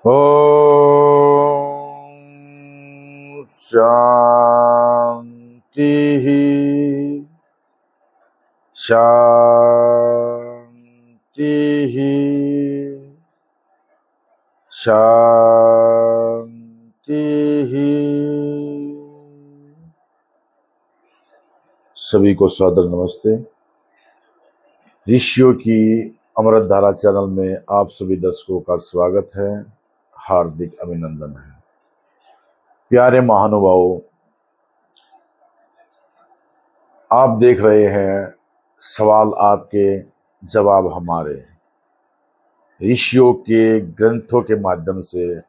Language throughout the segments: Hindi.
ओम शांति शांति शांति। सभी को सादर नमस्ते। ऋषियों की अमृत धारा चैनल में आप सभी दर्शकों का स्वागत है, हार्दिक अभिनंदन है। प्यारे महानुभावों, आप देख रहे हैं सवाल आपके जवाब हमारे ऋषियों के ग्रंथों के माध्यम से।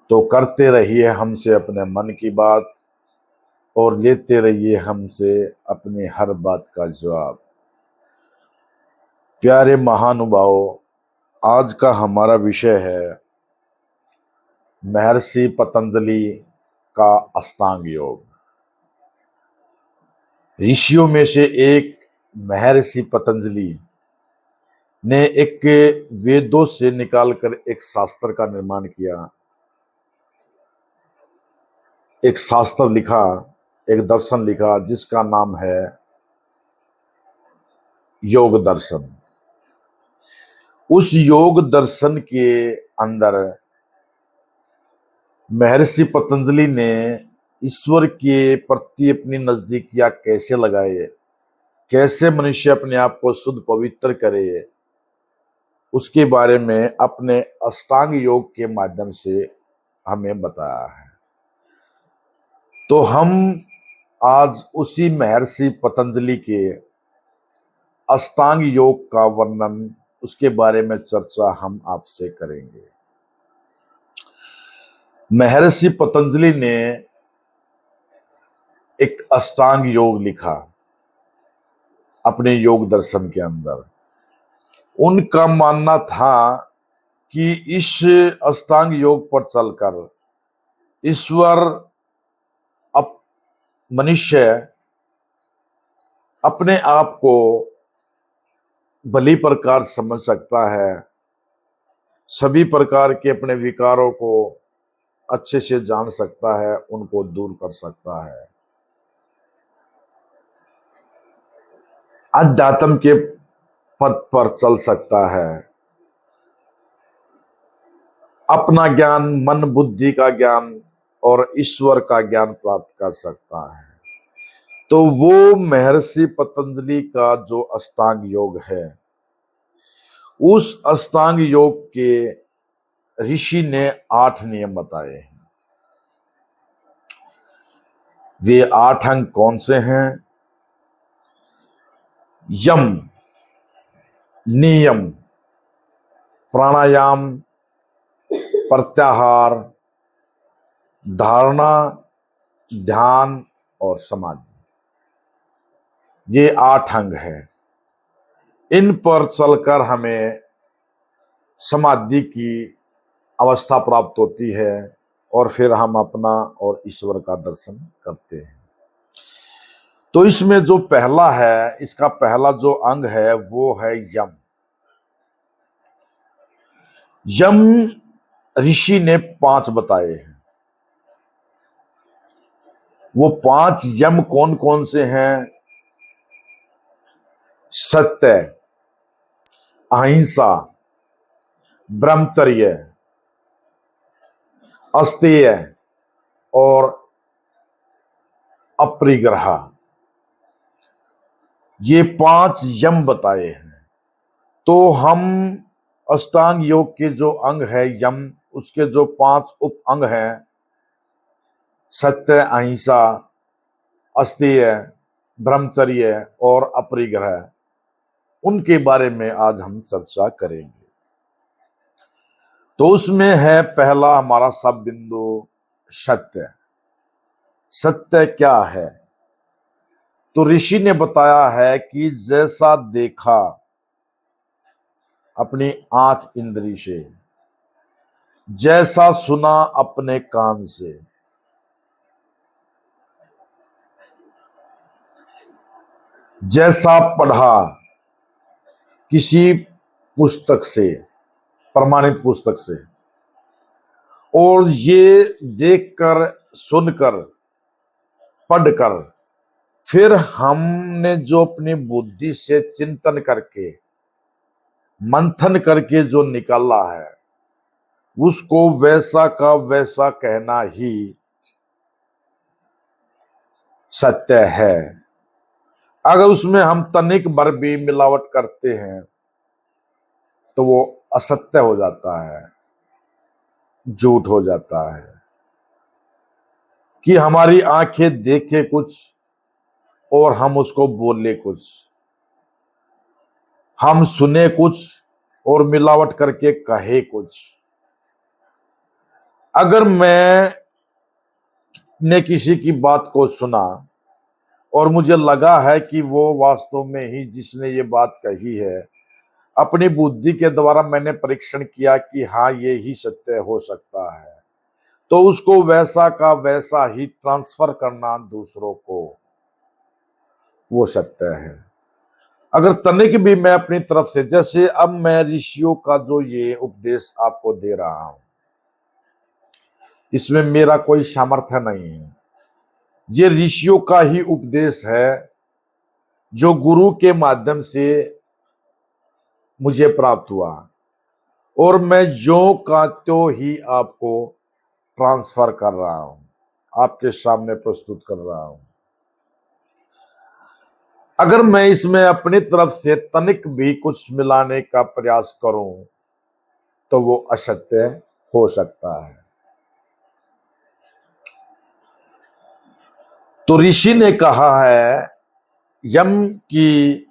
तो करते रहिए हमसे अपने मन की बात और लेते रहिए हमसे अपनी हर बात का जवाब। प्यारे महानुभावों, आज का हमारा विषय है महर्षि पतंजलि का अष्टांग योग। ऋषियों में से एक महर्षि पतंजलि ने एक वेदों से निकालकर एक शास्त्र का निर्माण किया, एक शास्त्र लिखा, एक दर्शन लिखा जिसका नाम है योग दर्शन। उस योग दर्शन के अंदर महर्षि पतंजलि ने ईश्वर के प्रति अपनी नजदीकियां कैसे लगाए, कैसे मनुष्य अपने आप को शुद्ध पवित्र करे, उसके बारे में अपने अष्टांग योग के माध्यम से हमें बताया है। तो हम आज उसी महर्षि पतंजलि के अष्टांग योग का वर्णन, उसके बारे में चर्चा हम आपसे करेंगे। महर्षि पतंजलि ने एक अष्टांग योग लिखा अपने योग दर्शन के अंदर। उनका मानना था कि इस अष्टांग योग पर चलकर ईश्वर मनुष्य अपने आप को भली प्रकार समझ सकता है, सभी प्रकार के अपने विकारों को अच्छे से जान सकता है, उनको दूर कर सकता है, अध्यात्म के पद पर चल सकता है, अपना ज्ञान, मन बुद्धि का ज्ञान और ईश्वर का ज्ञान प्राप्त कर सकता है। तो वो महर्षि पतंजलि का जो अष्टांग योग है, उस अष्टांग योग के ऋषि ने 8 नियम बताए हैं। वे 8 अंग कौन से हैं? यम, नियम, प्राणायाम, प्रत्याहार, धारणा, ध्यान और समाधि। ये 8 अंग हैं। इन पर चलकर हमें समाधि की अवस्था प्राप्त होती है और फिर हम अपना और ईश्वर का दर्शन करते हैं। तो इसमें जो पहला है, इसका पहला जो अंग है वो है यम। यम ऋषि ने 5 बताए हैं। वो 5 यम कौन कौन से हैं? सत्य, अहिंसा, ब्रह्मचर्य, अस्तेय और अपरिग्रह। ये 5 यम बताए हैं। तो हम अष्टांग योग के जो अंग है यम, उसके जो 5 उप अंग हैं, सत्य, अहिंसा, अस्तेय, ब्रह्मचर्य और अपरिग्रह, उनके बारे में आज हम चर्चा करेंगे। तो उसमें है पहला हमारा सब बिंदु सत्य। सत्य क्या है? तो ऋषि ने बताया है कि जैसा देखा अपनी आंख इंद्री से, जैसा सुना अपने कान से, जैसा पढ़ा किसी पुस्तक से, प्रमाणित पुस्तक से, और ये देखकर, सुनकर, पढ़कर फिर हमने जो अपनी बुद्धि से चिंतन करके, मंथन करके जो निकाला है, उसको वैसा का वैसा कहना ही सत्य है। अगर उसमें हम तनिक भर भी मिलावट करते हैं तो वो असत्य हो जाता है, झूठ हो जाता है। कि हमारी आंखें देखे कुछ और हम उसको बोले कुछ, हम सुने कुछ और मिलावट करके कहे कुछ। अगर मैंने किसी की बात को सुना और मुझे लगा है कि वो वास्तव में ही जिसने ये बात कही है, अपनी बुद्धि के द्वारा मैंने परीक्षण किया कि हाँ ये ही सत्य हो सकता है, तो उसको वैसा का वैसा ही ट्रांसफर करना दूसरों को, वो सत्य है। अगर तनिक भी मैं अपनी तरफ से, जैसे अब मैं ऋषियों का जो ये उपदेश आपको दे रहा हूं, इसमें मेरा कोई सामर्थ्य नहीं है, ये ऋषियों का ही उपदेश है जो गुरु के माध्यम से मुझे प्राप्त हुआ, और मैं ज्यों का त्यों ही आपको ट्रांसफर कर रहा हूं, आपके सामने प्रस्तुत कर रहा हूं। अगर मैं इसमें अपनी तरफ से तनिक भी कुछ मिलाने का प्रयास करूं तो वो असत्य हो सकता है। तो ऋषि ने कहा है, यम की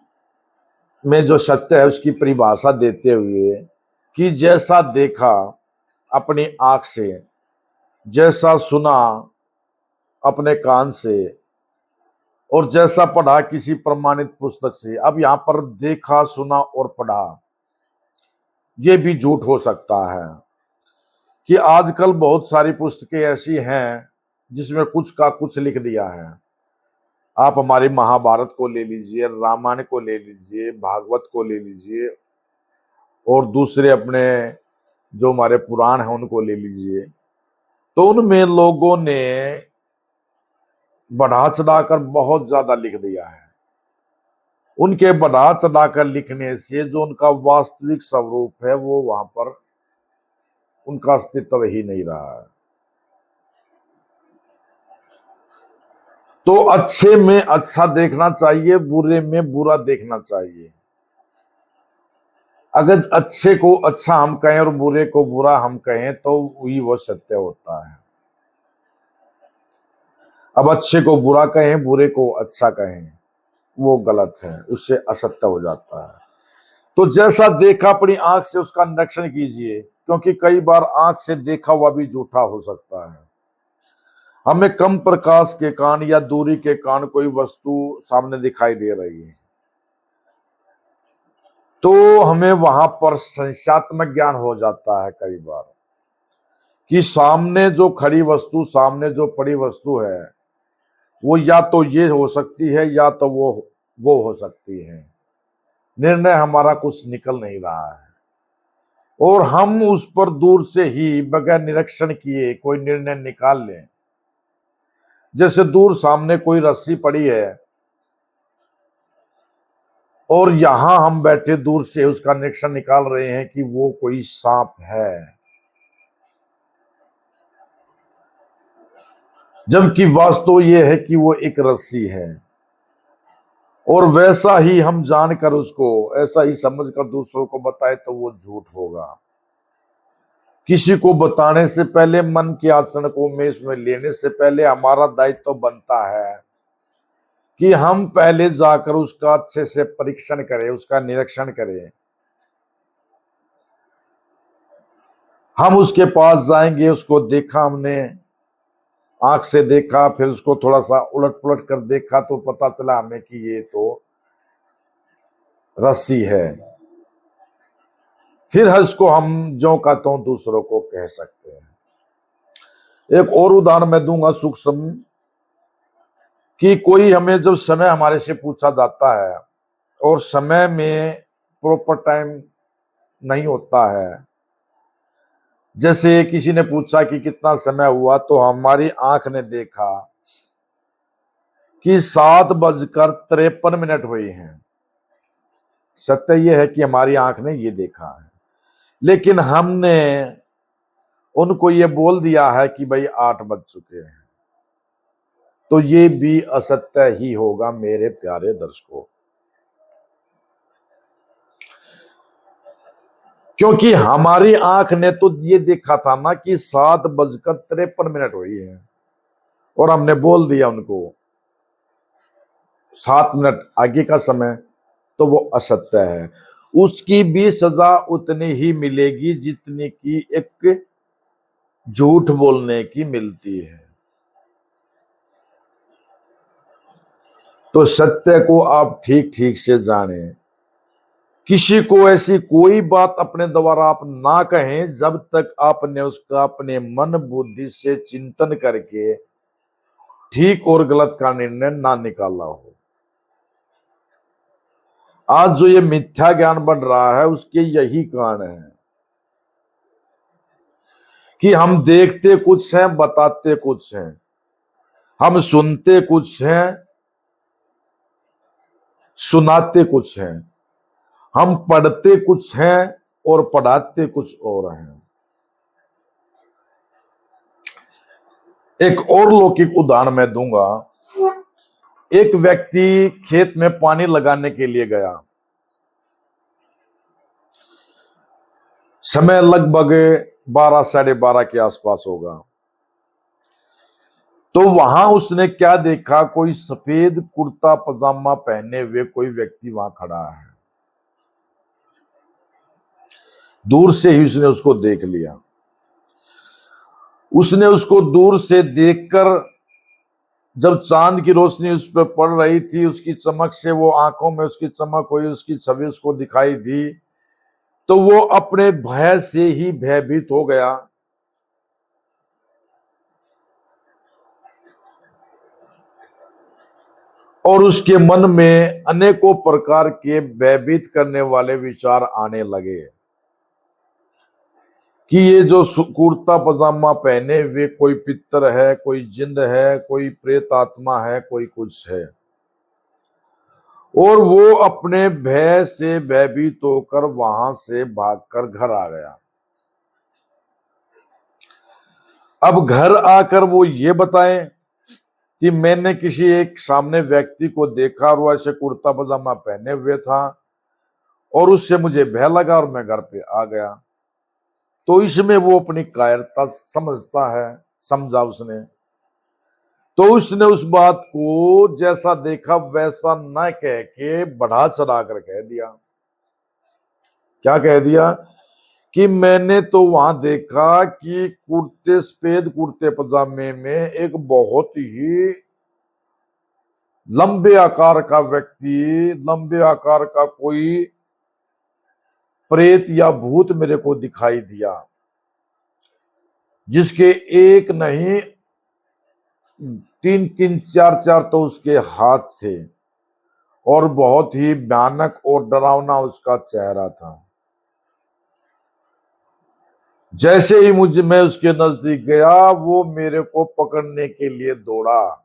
में जो सत्य है उसकी परिभाषा देते हुए, कि जैसा देखा अपनी आंख से, जैसा सुना अपने कान से, और जैसा पढ़ा किसी प्रमाणित पुस्तक से। अब यहां पर देखा, सुना और पढ़ा, ये भी झूठ हो सकता है। कि आजकल बहुत सारी पुस्तकें ऐसी हैं जिसमें कुछ का कुछ लिख दिया है। आप हमारी महाभारत को ले लीजिए, रामायण को ले लीजिए, भागवत को ले लीजिए, और दूसरे अपने जो हमारे पुराण हैं उनको ले लीजिए, तो उनमें लोगों ने बढ़ा चढ़ाकर बहुत ज्यादा लिख दिया है। उनके बढ़ा चढ़ाकर लिखने से जो उनका वास्तविक स्वरूप है वो वहां पर उनका अस्तित्व ही नहीं रहा है। तो अच्छे में अच्छा देखना चाहिए, बुरे में बुरा देखना चाहिए। अगर अच्छे को अच्छा हम कहें और बुरे को बुरा हम कहें तो वही वो सत्य होता है। अब अच्छे को बुरा कहें, बुरे को अच्छा कहें, वो गलत है, उससे असत्य हो जाता है। तो जैसा देखा अपनी आंख से उसका निरीक्षण कीजिए, क्योंकि कई बार आंख से देखा हुआ भी झूठा हो सकता है। हमें कम प्रकाश के कारण या दूरी के कारण कोई वस्तु सामने दिखाई दे रही है, तो हमें वहां पर संख्यात्मक ज्ञान हो जाता है कई बार, कि सामने जो खड़ी वस्तु, सामने जो पड़ी वस्तु है, वो या तो ये हो सकती है या तो वो हो सकती है। निर्णय हमारा कुछ निकल नहीं रहा है, और हम उस पर दूर से ही बगैर निरीक्षण किए कोई निर्णय निकाल लें। जैसे दूर सामने कोई रस्सी पड़ी है और यहां हम बैठे दूर से उसका निरीक्षण निकाल रहे हैं कि वो कोई सांप है, जबकि वास्तव ये है कि वो एक रस्सी है। और वैसा ही हम जानकर उसको ऐसा ही समझकर दूसरों को बताए तो वो झूठ होगा। किसी को बताने से पहले, मन के आचरण को में इसमें लेने से पहले हमारा दायित्व तो बनता है कि हम पहले जाकर उसका अच्छे से परीक्षण करें, उसका निरीक्षण करें। हम उसके पास जाएंगे, उसको देखा हमने, आंख से देखा, फिर उसको थोड़ा सा उलट पुलट कर देखा तो पता चला हमें कि ये तो रस्सी है। फिर इसको हम ज्यों का त्यों दूसरों को कह सकते हैं। एक और उदाहरण मैं दूंगा सूक्ष्म, कि कोई हमें जब समय हमारे से पूछा जाता है और समय में प्रॉपर टाइम नहीं होता है, जैसे किसी ने पूछा कि कितना समय हुआ, तो हमारी आंख ने देखा कि 7:53 हुए हैं। सत्य यह है कि हमारी आंख ने ये देखा है, लेकिन हमने उनको ये बोल दिया है कि भाई 8 बज चुके हैं। तो ये भी असत्य ही होगा मेरे प्यारे दर्शकों, क्योंकि हमारी आंख ने तो ये देखा था ना कि 7:53 हुई है, और हमने बोल दिया उनको 7 मिनट आगे का समय, तो वो असत्य है। उसकी भी सजा उतनी ही मिलेगी जितनी की एक झूठ बोलने की मिलती है। तो सत्य को आप ठीक ठीक से जाने। किसी को ऐसी कोई बात अपने द्वारा आप ना कहें जब तक आपने उसका अपने मन बुद्धि से चिंतन करके ठीक और गलत का निर्णय ना निकाला हो। आज जो ये मिथ्या ज्ञान बढ़ रहा है उसके यही कारण है कि हम देखते कुछ हैं, बताते कुछ हैं, हम सुनते कुछ हैं, सुनाते कुछ हैं, हम पढ़ते कुछ हैं और पढ़ाते कुछ और हैं। एक और लौकिक उदाहरण मैं दूंगा। एक व्यक्ति खेत में पानी लगाने के लिए गया। समय लगभग 12 12:30 के आसपास होगा। तो वहां उसने क्या देखा, कोई सफेद कुर्ता पजामा पहने हुए कोई व्यक्ति वहां खड़ा है। दूर से ही उसने उसको देख लिया। उसने उसको दूर से देखकर जब चांद की रोशनी उस पर पड़ रही थी, उसकी चमक से वो आंखों में उसकी चमक हुई, उसकी छवि उसको दिखाई दी, तो वो अपने भय से ही भयभीत हो गया। और उसके मन में अनेकों प्रकार के भयभीत करने वाले विचार आने लगे कि ये जो कुर्ता पजामा पहने हुए कोई पितर है, कोई जिंद है, कोई प्रेत आत्मा है, कोई कुछ है। और वो अपने भय से भयभीत होकर वहां से भागकर घर आ गया। अब घर आकर वो ये बताएं कि मैंने किसी एक सामने व्यक्ति को देखा और वो ऐसे कुर्ता पजामा पहने हुए था और उससे मुझे भय लगा और मैं घर पे आ गया। तो इसमें वो अपनी कायरता समझता है, समझा उसने। तो उसने उस बात को जैसा देखा वैसा न कह के बढ़ा चढ़ा कर कह दिया। क्या कह दिया कि मैंने तो वहां देखा कि कुर्ते, सफेद कुर्ते पजामे में एक बहुत ही लंबे आकार का व्यक्ति, लंबे आकार का कोई प्रेत या भूत मेरे को दिखाई दिया, जिसके एक नहीं 3 4 तो उसके हाथ थे और बहुत ही भयानक और डरावना उसका चेहरा था। जैसे ही मैं उसके नजदीक गया, वो मेरे को पकड़ने के लिए दौड़ा।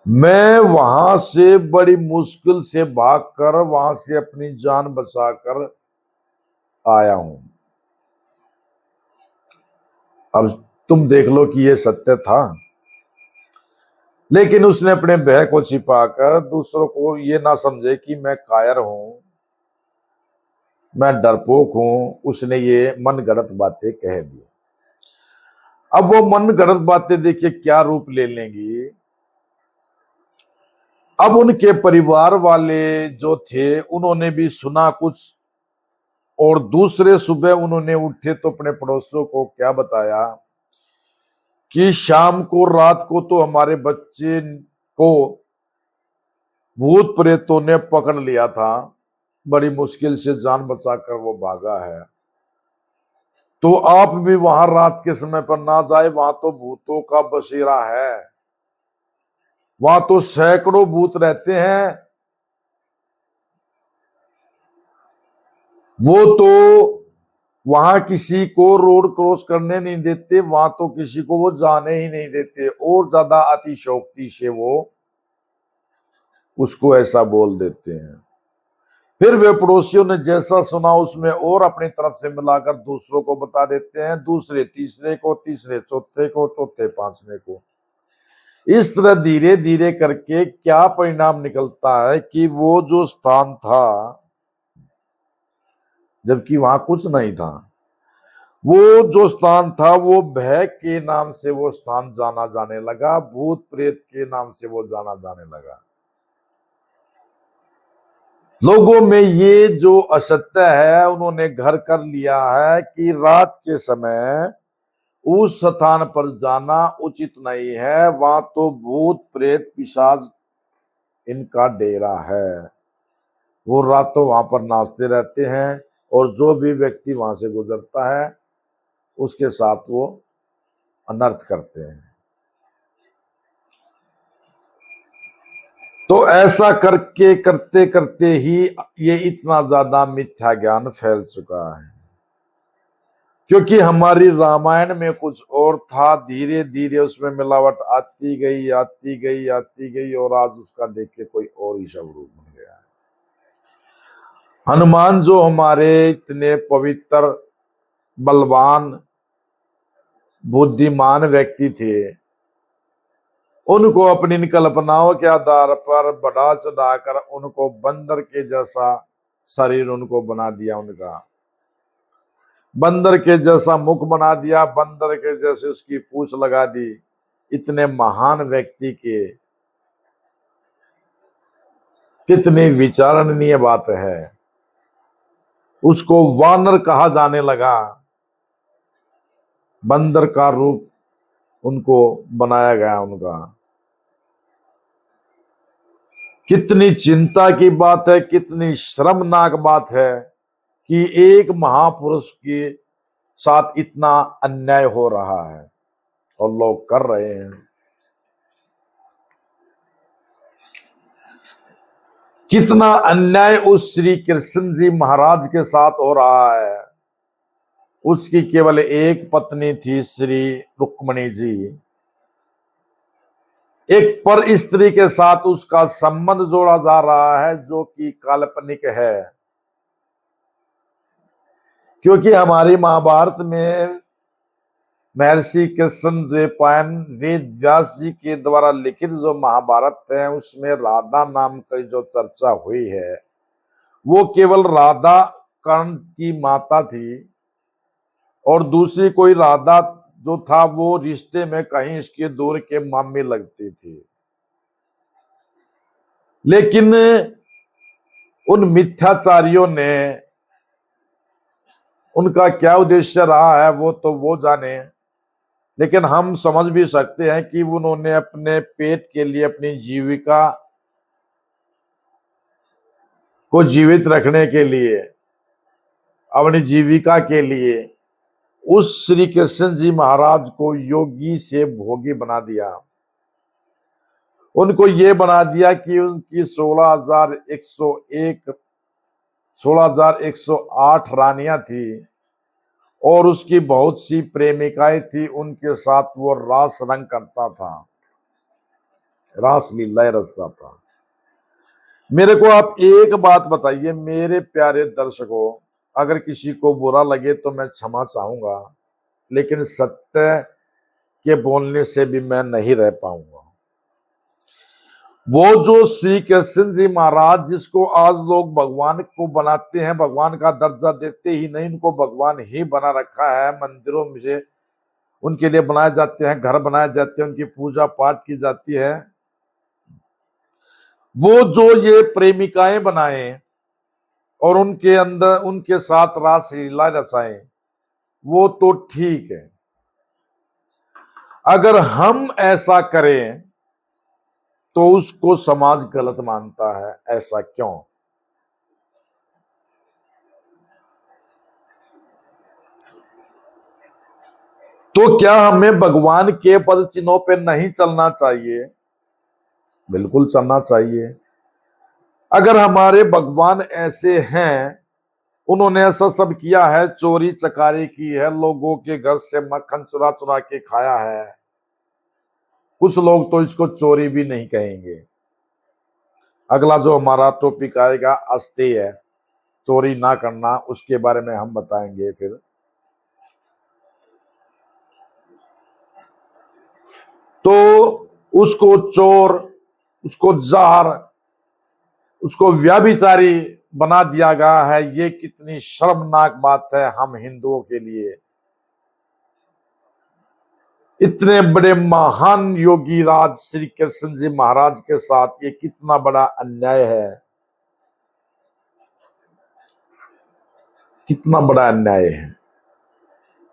मैं वहां से बड़ी मुश्किल से भागकर वहां से अपनी जान बचाकर आया हूं। अब तुम देख लो कि यह सत्य था, लेकिन उसने अपने भय को छिपाकर दूसरों को ये ना समझे कि मैं कायर हूं, मैं डरपोक हूं, उसने ये मन गढ़ंत बातें कह दी। अब वो मन गढ़ंत बातें देखिए क्या रूप ले लेंगी। अब उनके परिवार वाले जो थे उन्होंने भी सुना कुछ, और दूसरे सुबह उन्होंने उठे तो अपने पड़ोसियों को क्या बताया कि शाम को, रात को तो हमारे बच्चे को भूत प्रेतों ने पकड़ लिया था, बड़ी मुश्किल से जान बचाकर वो भागा है। तो आप भी वहां रात के समय पर ना जाए, वहां तो भूतों का बसेरा है, वहां तो सैकड़ों भूत रहते हैं। वो तो वहां किसी को रोड क्रॉस करने नहीं देते, वहां तो किसी को वो जाने ही नहीं देते, और ज्यादा अतिशयोक्ति से वो उसको ऐसा बोल देते हैं। फिर वे पड़ोसियों ने जैसा सुना उसमें और अपनी तरफ से मिलाकर दूसरों को बता देते हैं, दूसरे तीसरे को, तीसरे चौथे को, चौथे पांचवें को। इस तरह धीरे धीरे करके क्या परिणाम निकलता है कि वो जो स्थान था, जबकि वहां कुछ नहीं था, वो जो स्थान था वो भय के नाम से वो स्थान जाना जाने लगा, भूत प्रेत के नाम से वो जाना जाने लगा। लोगों में ये जो असत्य है उन्होंने घर कर लिया है कि रात के समय उस स्थान पर जाना उचित नहीं है, वहां तो भूत प्रेत पिशाच इनका डेरा है। वो रातों वहां पर नाचते रहते हैं और जो भी व्यक्ति वहां से गुजरता है उसके साथ वो अनर्थ करते हैं। तो ऐसा करके करते करते ही ये इतना ज्यादा मिथ्या ज्ञान फैल चुका है, क्योंकि हमारी रामायण में कुछ और था, धीरे धीरे उसमें मिलावट आती गई आती गई आती गई, और आज उसका देख के कोई और ही शब्द रूप बन गया है। हनुमान जो हमारे इतने पवित्र, बलवान, बुद्धिमान व्यक्ति थे, उनको अपनी इन कल्पनाओं के आधार पर बढ़ा चढ़ाकर उनको बंदर के जैसा शरीर उनको बना दिया, उनका बंदर के जैसा मुख बना दिया, बंदर के जैसे उसकी पूंछ लगा दी। इतने महान व्यक्ति के कितनी विचारणीय बात है, उसको वानर कहा जाने लगा, बंदर का रूप उनको बनाया गया उनका। कितनी चिंता की बात है, कितनी शर्मनाक बात है कि एक महापुरुष के साथ इतना अन्याय हो रहा है और लोग कर रहे हैं। कितना अन्याय उस श्री कृष्ण जी महाराज के साथ हो रहा है। उसकी केवल एक पत्नी थी, श्री रुक्मणी जी। एक पर स्त्री के साथ उसका संबंध जोड़ा जा रहा है जो कि काल्पनिक है, क्योंकि हमारी महाभारत में महर्षि कृष्ण द्वैपायन वेद व्यास जी के द्वारा लिखित जो महाभारत है उसमें राधा नाम की जो चर्चा हुई है वो केवल राधा कर्ण की माता थी, और दूसरी कोई राधा जो था वो रिश्ते में कहीं इसके दूर के मामी लगती थी। लेकिन उन मिथ्याचारियों ने, उनका क्या उद्देश्य रहा है वो तो वो जाने, लेकिन हम समझ भी सकते हैं कि उन्होंने अपने पेट के लिए, अपनी जीविका को जीवित रखने के लिए, अपनी जीविका के लिए उस श्री कृष्ण जी महाराज को योगी से भोगी बना दिया। उनको ये बना दिया कि उनकी 16,108 रानियां थी और उसकी बहुत सी प्रेमिकाएं थी, उनके साथ वो रास रंग करता था, रास लीलाएं रचता था। मेरे को आप एक बात बताइए मेरे प्यारे दर्शकों, अगर किसी को बुरा लगे तो मैं क्षमा चाहूंगा, लेकिन सत्य के बोलने से भी मैं नहीं रह पाऊंगा। वो जो श्री कृष्ण जी महाराज जिसको आज लोग भगवान को बनाते हैं, भगवान का दर्जा देते ही नहीं, उनको भगवान ही बना रखा है, मंदिरों में से उनके लिए बनाए जाते हैं, घर बनाए जाते हैं, उनकी पूजा पाठ की जाती है। वो जो ये प्रेमिकाएं बनाए और उनके अंदर उनके साथ रास लीला रचाएं, वो तो ठीक है। अगर हम ऐसा करें तो उसको समाज गलत मानता है। ऐसा क्यों? तो क्या हमें भगवान के पद चिन्हों पे नहीं चलना चाहिए? बिल्कुल चलना चाहिए। अगर हमारे भगवान ऐसे हैं उन्होंने ऐसा सब किया है, चोरी चकारी की है, लोगों के घर से मक्खन चुरा चुरा के खाया है। कुछ लोग तो इसको चोरी भी नहीं कहेंगे। अगला जो हमारा टॉपिक आएगा अस्तेय है, चोरी ना करना, उसके बारे में हम बताएंगे फिर। तो उसको चोर, उसको जार, उसको व्यभिचारी बना दिया गया है। ये कितनी शर्मनाक बात है हम हिंदुओं के लिए। इतने बड़े महान योगी राज श्री कृष्ण जी महाराज के साथ ये कितना बड़ा अन्याय है, कितना बड़ा अन्याय है।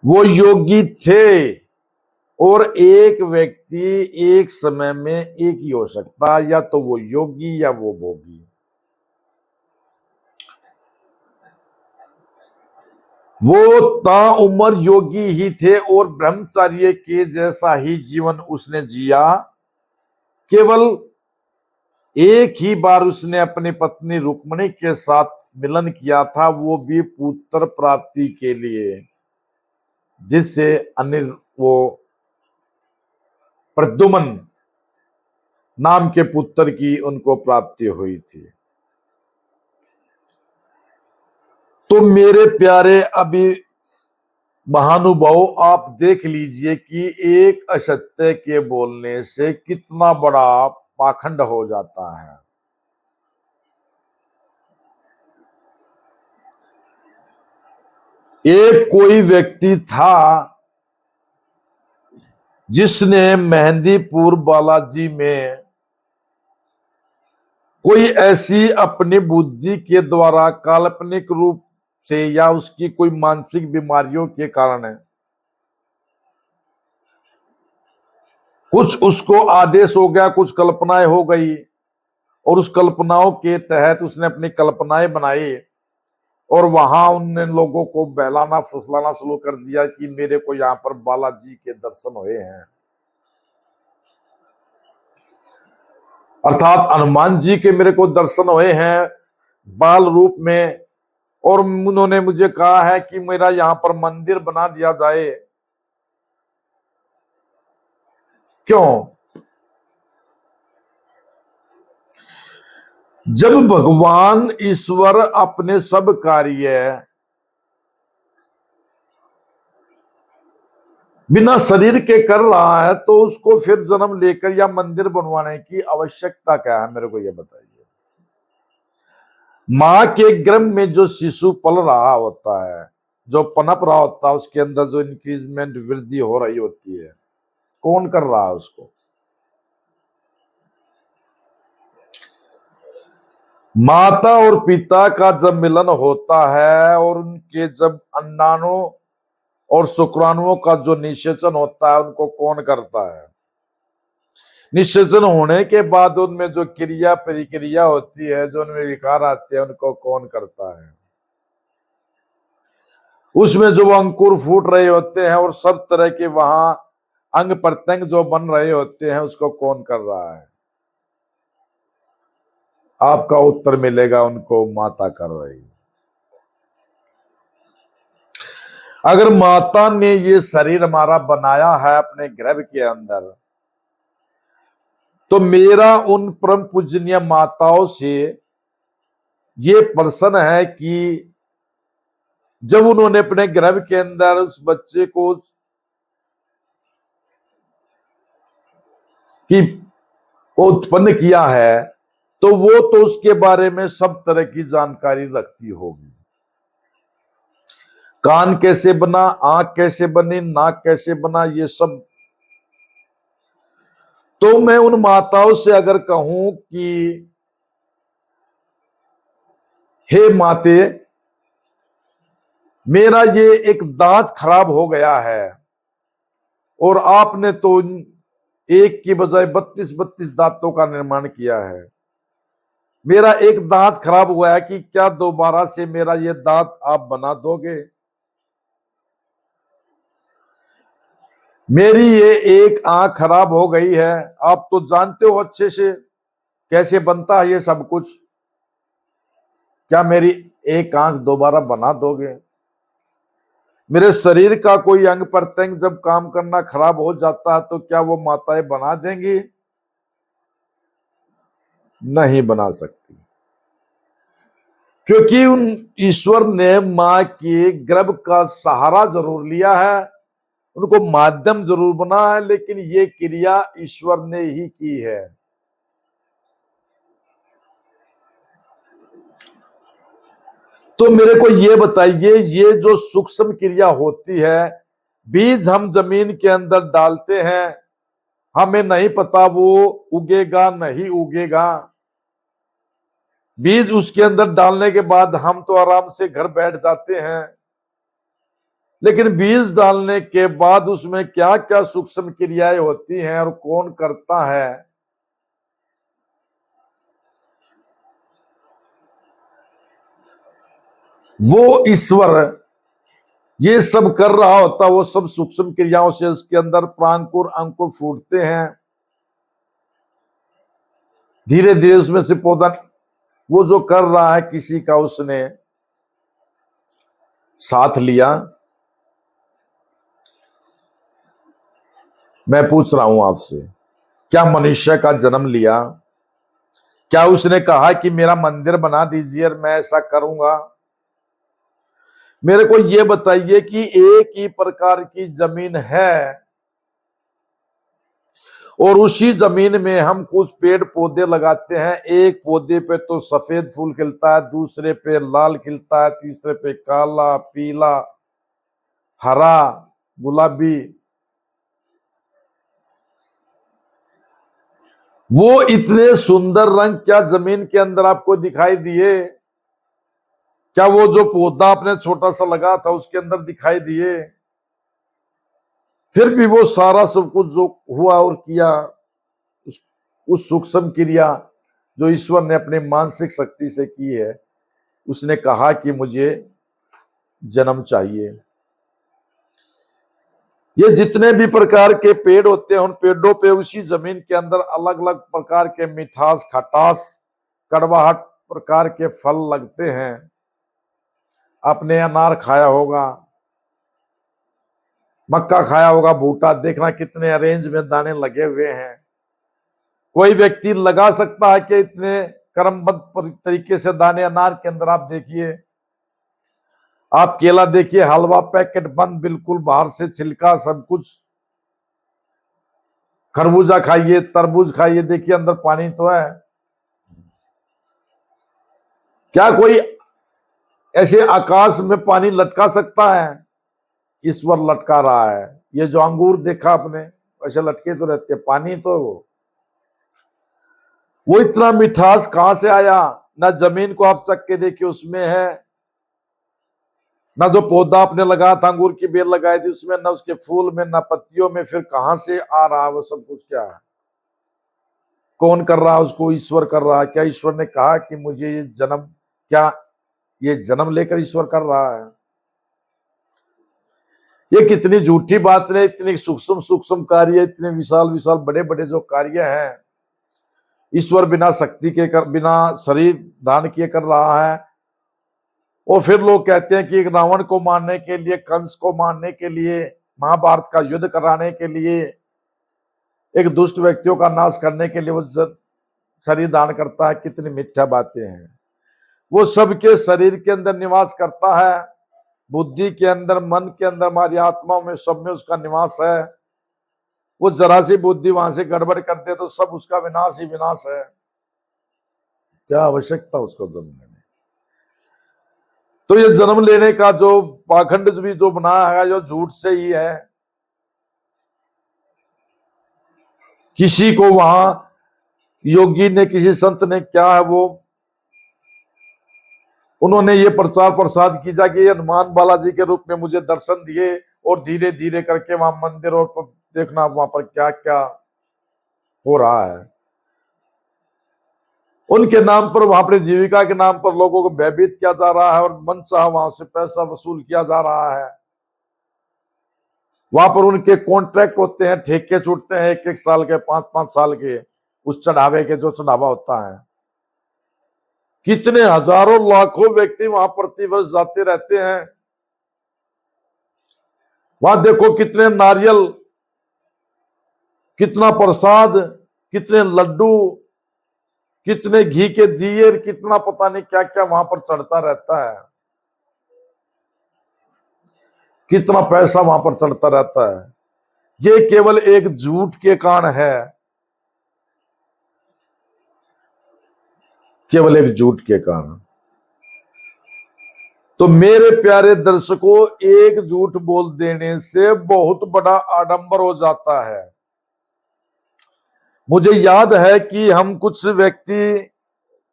वो योगी थे और एक व्यक्ति एक समय में एक ही हो सकता, या तो वो योगी या वो भोगी। वो ताउम्र योगी ही थे और ब्रह्मचर्य के जैसा ही जीवन उसने जिया। केवल एक ही बार उसने अपनी पत्नी रुक्मिणी के साथ मिलन किया था, वो भी पुत्र प्राप्ति के लिए, जिससे वो प्रद्युम्न नाम के पुत्र की उनको प्राप्ति हुई थी। तो मेरे प्यारे अभी महानुभाव, आप देख लीजिए कि एक असत्य के बोलने से कितना बड़ा पाखंड हो जाता है। एक कोई व्यक्ति था जिसने मेहंदीपुर बालाजी में कोई ऐसी अपनी बुद्धि के द्वारा काल्पनिक रूप से या उसकी कोई मानसिक बीमारियों के कारण कुछ उसको आदेश हो गया, कुछ कल्पनाएं हो गई, और उस कल्पनाओं के तहत उसने अपनी कल्पनाएं बनाई और वहां उन लोगों को बहलाना फुसलाना शुरू कर दिया कि मेरे को यहाँ पर बालाजी के दर्शन हुए हैं, अर्थात हनुमान जी के मेरे को दर्शन हुए हैं बाल रूप में, और उन्होंने मुझे कहा है कि मेरा यहाँ पर मंदिर बना दिया जाए। क्यों? जब भगवान ईश्वर अपने सब कार्य बिना शरीर के कर रहा है, तो उसको फिर जन्म लेकर या मंदिर बनवाने की आवश्यकता क्या है, मेरे को यह बताइए। मां के गर्भ में जो शिशु पल रहा होता है, जो पनप रहा होता है, उसके अंदर जो इंक्रीजमेंट वृद्धि हो रही होती है, कौन कर रहा है उसको? माता और पिता का जब मिलन होता है और उनके जब अंडाणु और शुक्राणुओं का जो निषेचन होता है, उनको कौन करता है? निषेचन होने के बाद उनमें जो क्रिया प्रतिक्रिया होती है, जो उनमें विकार आते हैं, उनको कौन करता है? उसमें जो अंकुर फूट रहे होते हैं और सब तरह के वहां अंग प्रत्यंग जो बन रहे होते हैं, उसको कौन कर रहा है? आपका उत्तर मिलेगा, उनको माता कर रही है। अगर माता ने ये शरीर हमारा बनाया है अपने गर्भ के अंदर, तो मेरा उन परम पूजनीय माताओं से ये प्रश्न है कि जब उन्होंने अपने गर्भ के अंदर उस बच्चे को उत्पन्न किया है, तो वो तो उसके बारे में सब तरह की जानकारी रखती होगी। कान कैसे बना, आंख कैसे बनी, नाक कैसे बना, ये सब। तो मैं उन माताओं से अगर कहूं कि हे माते, मेरा ये एक दांत खराब हो गया है और आपने तो एक की बजाय 32 दांतों का निर्माण किया है, मेरा एक दांत खराब हुआ है, कि क्या दोबारा से मेरा ये दांत आप बना दोगे? मेरी ये एक आंख खराब हो गई है, आप तो जानते हो अच्छे से कैसे बनता है ये सब कुछ। क्या मेरी एक आंख दोबारा बना दोगे? मेरे शरीर का कोई अंग प्रत्यंग जब काम करना खराब हो जाता है तो क्या वो माताएं बना देंगी? नहीं बना सकती, क्योंकि उन ईश्वर ने मां के गर्भ का सहारा जरूर लिया है, उनको माध्यम जरूर बना है, लेकिन ये क्रिया ईश्वर ने ही की है। तो मेरे को ये बताइए, ये जो सूक्ष्म क्रिया होती है, बीज हम जमीन के अंदर डालते हैं, हमें नहीं पता वो उगेगा नहीं उगेगा। बीज उसके अंदर डालने के बाद हम तो आराम से घर बैठ जाते हैं, लेकिन बीज डालने के बाद उसमें क्या क्या सूक्ष्म क्रियाएं होती हैं और कौन करता है, वो ईश्वर ये सब कर रहा होता। वो सब सूक्ष्म क्रियाओं से उसके अंदर प्रांकुर अंकुर फूटते हैं, धीरे धीरे उसमें से पौधा, वो जो कर रहा है किसी का उसने साथ लिया। मैं पूछ रहा हूं आपसे, क्या मनुष्य का जन्म लिया? क्या उसने कहा कि मेरा मंदिर बना दीजिए और मैं ऐसा करूंगा? मेरे को ये बताइए कि एक ही प्रकार की जमीन है और उसी जमीन में हम कुछ पेड़ पौधे लगाते हैं, एक पौधे पे तो सफेद फूल खिलता है, दूसरे पे लाल खिलता है, तीसरे पे काला, पीला, हरा, गुलाबी। वो इतने सुंदर रंग क्या जमीन के अंदर आपको दिखाई दिए? क्या वो जो पौधा आपने छोटा सा लगा था उसके अंदर दिखाई दिए? फिर भी वो सारा सब कुछ जो हुआ और किया, उस सूक्ष्म क्रिया जो ईश्वर ने अपनी मानसिक शक्ति से की है, उसने कहा कि मुझे जन्म चाहिए। ये जितने भी प्रकार के पेड़ होते हैं, उन पेड़ों पे उसी जमीन के अंदर अलग अलग प्रकार के मिठास, खटास, कड़वाहट प्रकार के फल लगते हैं। आपने अनार खाया होगा, मक्का खाया होगा, भूटा, देखना कितने अरेंज में दाने लगे हुए हैं। कोई व्यक्ति लगा सकता है कि इतने क्रमबद्ध तरीके से दाने अनार के अंदर? आप देखिए, आप केला देखिए, हलवा पैकेट बंद, बिल्कुल बाहर से छिलका सब कुछ। खरबूजा खाइए, तरबूज खाइए, देखिए अंदर पानी तो है। क्या कोई ऐसे आकाश में पानी लटका सकता है? ईश्वर लटका रहा है। ये जो अंगूर देखा आपने, वैसे लटके तो रहते हैं, पानी तो वो इतना मिठास कहां से आया? ना जमीन को आप चख के देखिए उसमें है, ना जो पौधा आपने लगाया था, अंगूर की बेल लगाई थी उसमें, ना उसके फूल में, ना पत्तियों में, फिर कहां से आ रहा है वो सब कुछ? क्या है, कौन कर रहा है उसको? ईश्वर कर रहा है। क्या ईश्वर ने कहा कि मुझे ये जन्म, क्या ये जन्म लेकर ईश्वर कर रहा है? ये कितनी झूठी बात है। इतनी सूक्ष्म सूक्ष्म कार्य, इतने विशाल विशाल बड़े बड़े जो कार्य हैं, ईश्वर बिना शक्ति के बिना शरीर धारण किए कर रहा है। और फिर लोग कहते हैं कि एक रावण को मारने के लिए, कंस को मारने के लिए, महाभारत का युद्ध कराने के लिए, एक दुष्ट व्यक्तियों का नाश करने के लिए वो शरीर धारण करता है। कितनी मिथ्या बातें हैं। वो सबके शरीर के अंदर निवास करता है, बुद्धि के अंदर, मन के अंदर, हमारी आत्मा में, सब में उसका निवास है। वो जरा सी बुद्धि वहां से गड़बड़ करते तो सब उसका विनाश ही विनाश है। क्या आवश्यकता उसको जन्म लेने? तो ये जन्म लेने का जो पाखंड भी जो बनाया है, जो झूठ से ही है। किसी को वहां योगी ने, किसी संत ने, क्या है वो, उन्होंने ये प्रचार प्रसार किया कि हनुमान बालाजी के रूप में मुझे दर्शन दिए, और धीरे धीरे करके वहां मंदिर और देखना वहां पर क्या क्या हो रहा है। उनके नाम पर, वहां पर जीविका के नाम पर लोगों को भयभीत किया जा रहा है और मनचाहा वहां से पैसा वसूल किया जा रहा है। वहां पर उनके कॉन्ट्रैक्ट होते हैं, ठेके छूटते हैं 1-1 साल के, 5-5 साल के, उस चढ़ावे के, जो चढ़ावा होता है। कितने हजारों लाखों व्यक्ति वहां प्रतिवर्ष जाते रहते हैं। वहां देखो कितने नारियल, कितना प्रसाद, कितने लड्डू, कितने घी के दिए, कितना पता नहीं क्या क्या वहां पर चढ़ता रहता है। कितना पैसा वहां पर चढ़ता रहता है। ये केवल एक झूठ के कारण है, केवल एक झूठ के कारण। तो मेरे प्यारे दर्शकों, एक झूठ बोल देने से बहुत बड़ा आडंबर हो जाता है। मुझे याद है कि हम कुछ व्यक्ति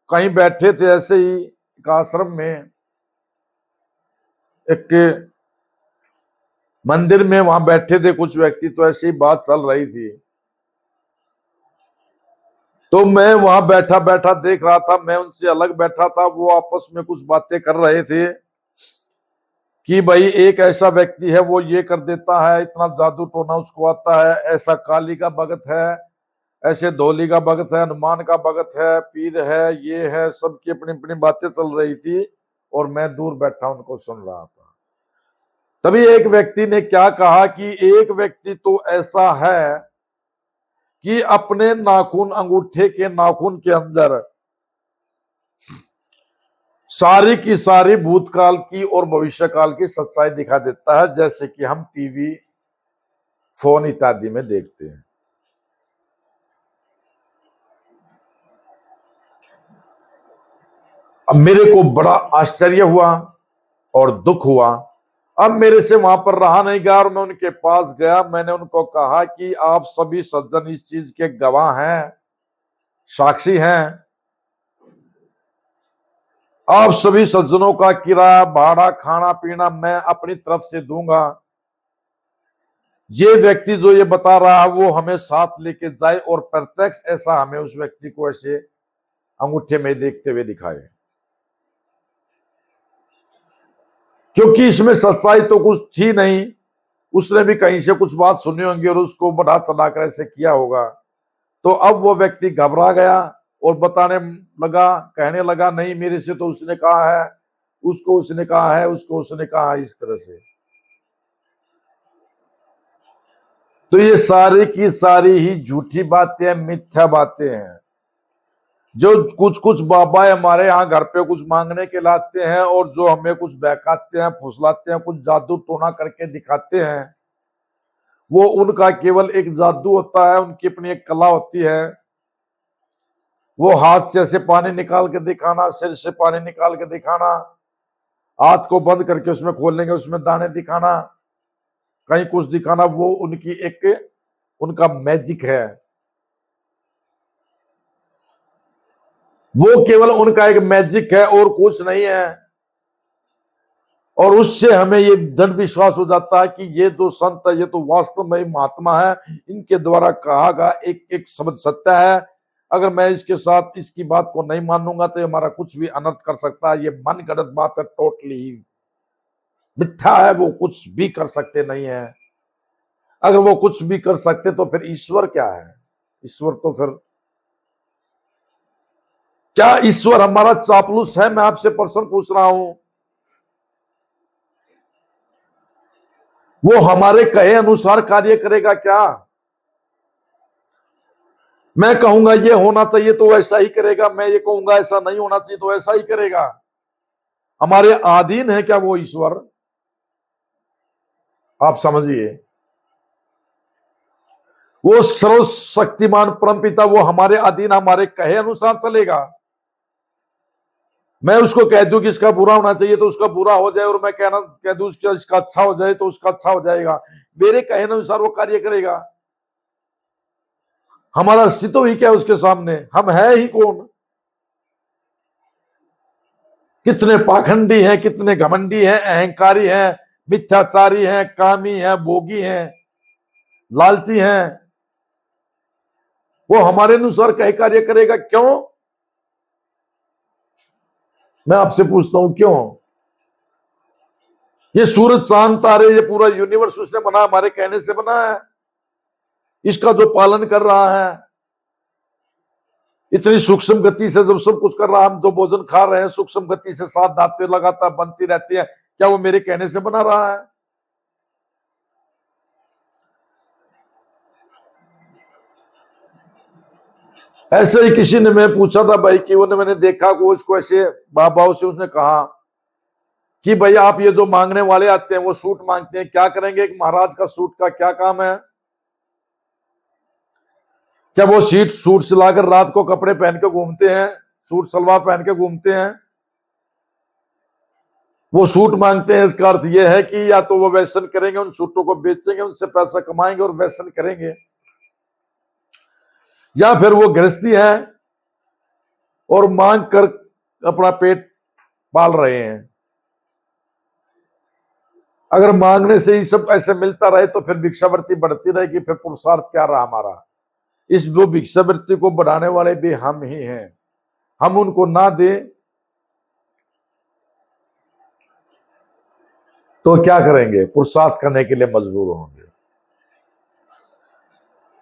कहीं बैठे थे, ऐसे ही एक आश्रम में, एक मंदिर में वहां बैठे थे कुछ व्यक्ति, तो ऐसी बात चल रही थी। तो मैं वहां बैठा बैठा देख रहा था, मैं उनसे अलग बैठा था, वो आपस में कुछ बातें कर रहे थे कि भाई एक ऐसा व्यक्ति है, वो ये कर देता है, इतना जादू टोना उसको आता है, ऐसा काली का भगत है, ऐसे धोली का भगत है, हनुमान का भगत है, पीर है, ये है, सबकी अपनी अपनी बातें चल रही थी और मैं दूर बैठा उनको सुन रहा था। तभी एक व्यक्ति ने क्या कहा कि एक व्यक्ति तो ऐसा है कि अपने नाखून, अंगूठे के नाखून के अंदर सारी की सारी भूतकाल की और भविष्यकाल की सच्चाई दिखा देता है, जैसे कि हम टीवी, फोन इत्यादि में देखते हैं। अब मेरे को बड़ा आश्चर्य हुआ और दुख हुआ। अब मेरे से वहां पर रहा नहीं गया और मैं उनके पास गया। मैंने उनको कहा कि आप सभी सज्जन इस चीज के गवाह हैं, साक्षी हैं। आप सभी सज्जनों का किराया, भाड़ा, खाना पीना मैं अपनी तरफ से दूंगा। ये व्यक्ति जो ये बता रहा है वो हमें साथ लेके जाए और प्रत्यक्ष ऐसा हमें उस व्यक्ति को ऐसे अंगूठे में देखते हुए दिखाए, क्योंकि इसमें सच्चाई तो कुछ थी नहीं। उसने भी कहीं से कुछ बात सुनी होंगी और उसको बढ़ा चढ़ाकर ऐसे किया होगा। तो अब वो व्यक्ति घबरा गया और बताने लगा, कहने लगा, नहीं मेरे से तो उसने कहा है, उसको उसने कहा है, उसको उसने कहा है, इस तरह से। तो ये सारी की सारी ही झूठी बातें, मिथ्या बातें हैं। जो कुछ कुछ बाबा हमारे यहाँ घर पे कुछ मांगने के लाते हैं और जो हमें कुछ बहकाते हैं, फुसलाते हैं, कुछ जादू टोना करके दिखाते हैं, वो उनका केवल एक जादू होता है, उनकी अपनी एक कला होती है। वो हाथ से ऐसे पानी निकाल के दिखाना, सिर से पानी निकाल के दिखाना, हाथ को बंद करके उसमें खोल लेंगे, उसमें दाने दिखाना, कहीं कुछ दिखाना, वो उनकी एक, उनका मैजिक है। वो केवल उनका एक मैजिक है और कुछ नहीं है। और उससे हमें ये दृढ़ विश्वास हो जाता है कि ये जो संत है ये तो वास्तव में महात्मा है, इनके द्वारा कहा गया एक एक शब्द सत्य है। अगर मैं इसके साथ इसकी बात को नहीं मानूंगा तो ये हमारा कुछ भी अनर्थ कर सकता है। ये मन गढ़ंत बात है, टोटली मिथ्या है, वो कुछ भी कर सकते नहीं है। अगर वो कुछ भी कर सकते तो फिर ईश्वर क्या है? ईश्वर तो फिर क्या ईश्वर हमारा चापलूस है? मैं आपसे प्रश्न पूछ रहा हूं। वो हमारे कहे अनुसार कार्य करेगा क्या? मैं कहूंगा ये होना चाहिए तो वैसा ही करेगा, मैं ये कहूंगा ऐसा नहीं होना चाहिए तो ऐसा ही करेगा। हमारे अधीन है क्या वो ईश्वर? आप समझिए, वो सर्वशक्तिमान परमपिता वो हमारे अधीन, हमारे कहे अनुसार चलेगा। मैं उसको कह दूं कि इसका बुरा होना चाहिए तो उसका बुरा हो जाए, और मैं कह दूं इसका अच्छा हो जाए तो उसका अच्छा हो जाएगा। मेरे कहने अनुसार वो कार्य करेगा। हमारा अस्तित्व ही क्या है उसके सामने? हम है ही कौन? कितने पाखंडी हैं, कितने घमंडी हैं, अहंकारी हैं, मिथ्याचारी हैं, कामी हैं, भोगी हैं, लालची हैं। वो हमारे अनुसार कह कार्य करेगा क्यों? मैं आपसे पूछता हूं क्यों? ये सूरज, चांद, तारे, ये पूरा यूनिवर्स उसने बना, हमारे कहने से बना है। इसका जो पालन कर रहा है, इतनी सूक्ष्म गति से जब सब कुछ कर रहा, हम जो भोजन खा रहे हैं सूक्ष्म गति से 7 धातुएं लगातार बनती रहती है, क्या वो मेरे कहने से बना रहा है? ऐसे ही किसी ने मैं पूछा था भाई कि उन्हें मैंने देखा को उसको ऐसे बाबाओं से, उसने कहा कि भाई आप ये जो मांगने वाले आते हैं वो सूट मांगते हैं, क्या करेंगे? एक महाराज का सूट का क्या काम है? क्या वो सूट सिलाकर रात को कपड़े पहन के घूमते हैं, सूट सलवार पहन के घूमते हैं? वो सूट मांगते हैं, इसका अर्थ यह है कि या तो वो व्यसन करेंगे, उन सूटों को बेचेंगे, उनसे पैसा कमाएंगे और व्यसन करेंगे, या फिर वो गृहस्थी है और मांग कर अपना पेट पाल रहे हैं। अगर मांगने से ही सब ऐसे मिलता रहे तो फिर भिक्षावृत्ति बढ़ती रहेगी, फिर पुरुषार्थ क्या रहा हमारा? इस वो भिक्षावृत्ति को बढ़ाने वाले भी हम ही हैं। हम उनको ना दें तो क्या करेंगे? पुरुषार्थ करने के लिए मजबूर होंगे।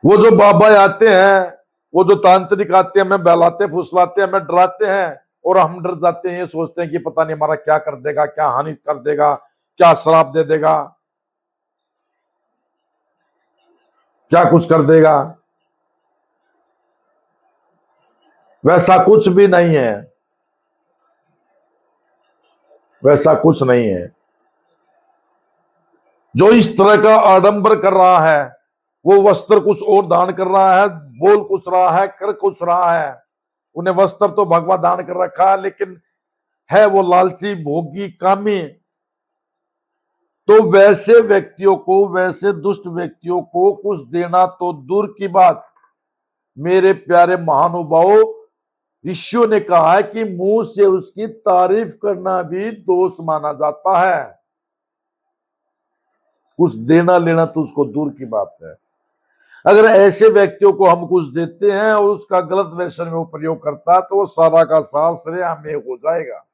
वो जो बाबा आते हैं, वो जो तांत्रिक आते हैं, हमें बहलाते फुसलाते हैं, हमें डराते हैं और हम डर जाते हैं, ये सोचते हैं कि पता नहीं हमारा क्या कर देगा, क्या हानि कर देगा, क्या श्राप दे देगा, क्या कुछ कर देगा। वैसा कुछ भी नहीं है, वैसा कुछ नहीं है। जो इस तरह का आडंबर कर रहा है, वो वस्त्र कुछ और दान कर रहा है, बोल कुछ रहा है, कर कुछ रहा है। उन्हें वस्त्र तो भगवान दान कर रखा है, लेकिन है वो लालची, भोगी, कामी। तो वैसे व्यक्तियों को, वैसे दुष्ट व्यक्तियों को कुछ देना तो दूर की बात, मेरे प्यारे महानुभावों, ऋषियों ने कहा है कि मुंह से उसकी तारीफ करना भी दोष माना जाता है। कुछ देना लेना तो उसको दूर की बात है। अगर ऐसे व्यक्तियों को हम कुछ देते हैं और उसका गलत व्यसन में वो प्रयोग करता है तो वो सारा का सारा श्रेय हमें हो जाएगा।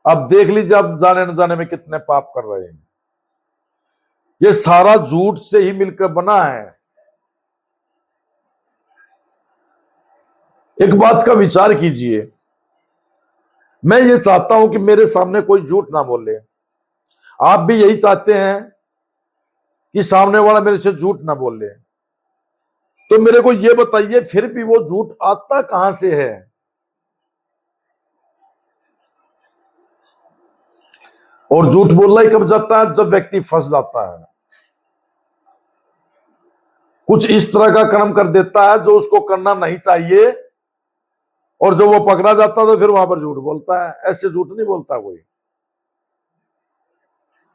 अब देख लीजिए, आप जाने न जाने में कितने पाप कर रहे हैं। ये सारा झूठ से ही मिलकर बना है। एक बात का विचार कीजिए, मैं ये चाहता हूं कि मेरे सामने कोई झूठ ना बोले। आप भी यही चाहते हैं कि सामने वाला मेरे से झूठ ना बोले। तो मेरे को ये बताइए, फिर भी वो झूठ आता कहां से है? और झूठ बोलना ही कब जाता है? जब व्यक्ति फंस जाता है, कुछ इस तरह का कर्म कर देता है जो उसको करना नहीं चाहिए, और जब वो पकड़ा जाता है तो फिर वहां पर झूठ बोलता है। ऐसे झूठ नहीं बोलता कोई।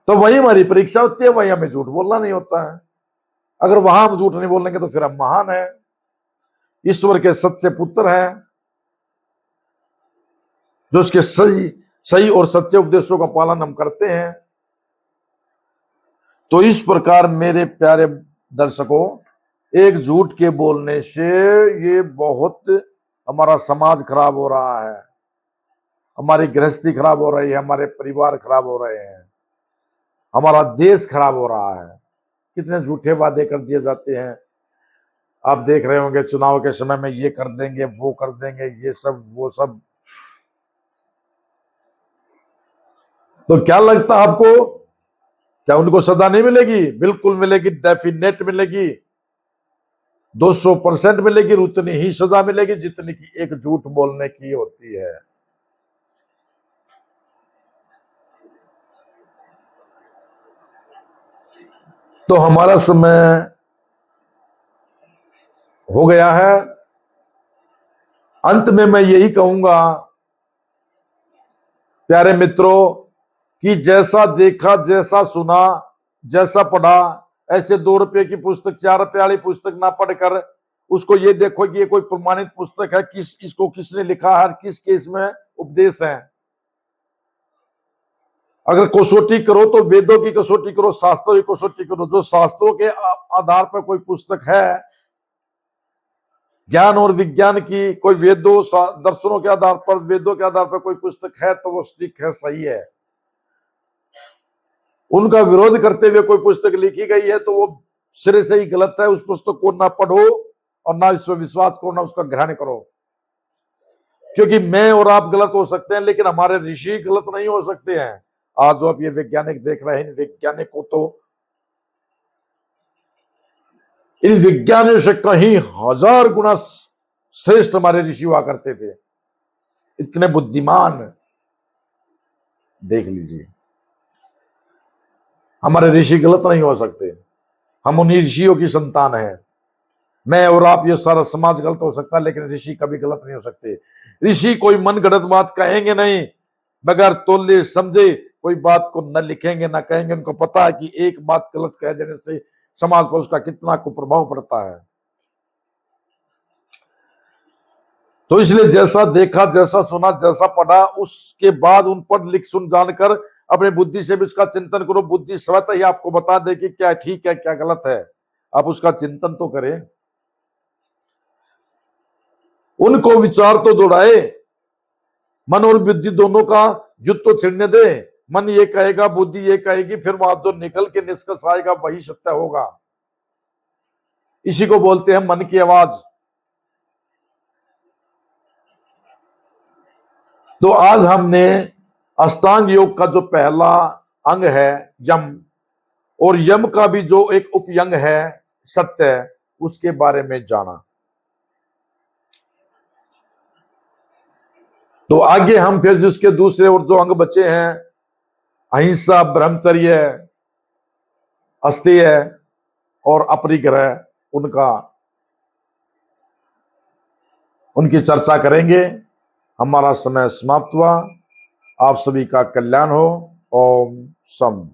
तो वही हमारी परीक्षा होती है, वही हमें झूठ बोलना नहीं होता है। अगर वहां हम झूठ नहीं बोलेंगे तो फिर हम महान हैं, ईश्वर के सच्चे पुत्र हैं, जो उसके सही और सच्चे उपदेशों का पालन हम करते हैं। तो इस प्रकार मेरे प्यारे दर्शकों, एक झूठ के बोलने से ये बहुत हमारा समाज खराब हो रहा है, हमारी गृहस्थी खराब हो रही है, हमारे परिवार खराब हो रहे हैं, हमारा देश खराब हो रहा है। कितने झूठे वादे कर दिए जाते हैं। आप देख रहे होंगे चुनाव के समय में ये कर देंगे, वो कर देंगे, ये सब वो सब। तो क्या लगता है आपको, क्या उनको सजा नहीं मिलेगी? बिल्कुल मिलेगी, डेफिनेट मिलेगी, 200% मिलेगी। उतनी ही सजा मिलेगी जितनी की एक झूठ बोलने की होती है। तो हमारा समय हो गया है। अंत में मैं यही कहूंगा प्यारे मित्रों कि जैसा देखा, जैसा सुना, जैसा पढ़ा, ऐसे 2 रुपए की पुस्तक, 4 रुपए वाली पुस्तक ना पढ़कर उसको ये देखो कि ये कोई प्रमाणित पुस्तक है, इसको किसने लिखा है, किस केस में उपदेश है। अगर कसौटी करो तो वेदों की कसौटी करो, शास्त्रों की कसौटी करो। जो शास्त्रों के आधार पर कोई पुस्तक है, ज्ञान और विज्ञान की, कोई वेदों दर्शनों के आधार पर, वेदों के आधार पर कोई पुस्तक है तो वो ठीक है, सही है। उनका विरोध करते हुए कोई पुस्तक लिखी गई है तो वो सिरे से ही गलत है। उस पुस्तक को ना पढ़ो, और ना इस पर विश्वास करो, ना उसका ग्रहण करो। क्योंकि मैं और आप गलत हो सकते हैं, लेकिन हमारे ऋषि गलत नहीं हो सकते हैं। आज जो आप ये वैज्ञानिक देख रहे हैं, वैज्ञानिक को तो इन विज्ञानियों से कहीं 1000 गुना श्रेष्ठ हमारे ऋषि हुआ करते थे, इतने बुद्धिमान। देख लीजिए, हमारे ऋषि गलत नहीं हो सकते, हम उन्हीं ऋषियों की संतान हैं। मैं और आप, ये सारा समाज गलत हो सकता है, लेकिन ऋषि कभी गलत नहीं हो सकते। ऋषि कोई मन गढ़ंत बात कहेंगे नहीं, बगैर तोले समझे कोई बात को न लिखेंगे न कहेंगे। उनको पता है कि एक बात गलत कह देने से समाज पर उसका कितना कुप्रभाव पड़ता है। तो इसलिए जैसा देखा, जैसा सुना, जैसा पढ़ा, उसके बाद उन पढ़ लिख सुन जानकर अपनी बुद्धि से भी उसका चिंतन करो। बुद्धि स्वतः ही आपको बता दे कि क्या ठीक है क्या गलत है, आप उसका चिंतन तो करें। उनको विचार तो दौड़ाए, मन और बुद्धि दोनों का युद्ध तो छिड़ने दे। मन ये कहेगा, बुद्धि ये कहेगी, फिर वहां जो निकल के निष्कर्ष आएगा वही सत्य होगा। इसी को बोलते हैं मन की आवाज। तो आज हमने अष्टांग योग का जो पहला अंग है यम, और यम का भी जो एक उपयंग है सत्य, उसके बारे में जाना। तो आगे हम फिर जिसके दूसरे और जो अंग बचे हैं, अहिंसा, ब्रह्मचर्य, अस्तेय और अपरिग्रह, उनकी चर्चा करेंगे। हमारा समय समाप्त हुआ। आप सभी का कल्याण हो। ओम सम।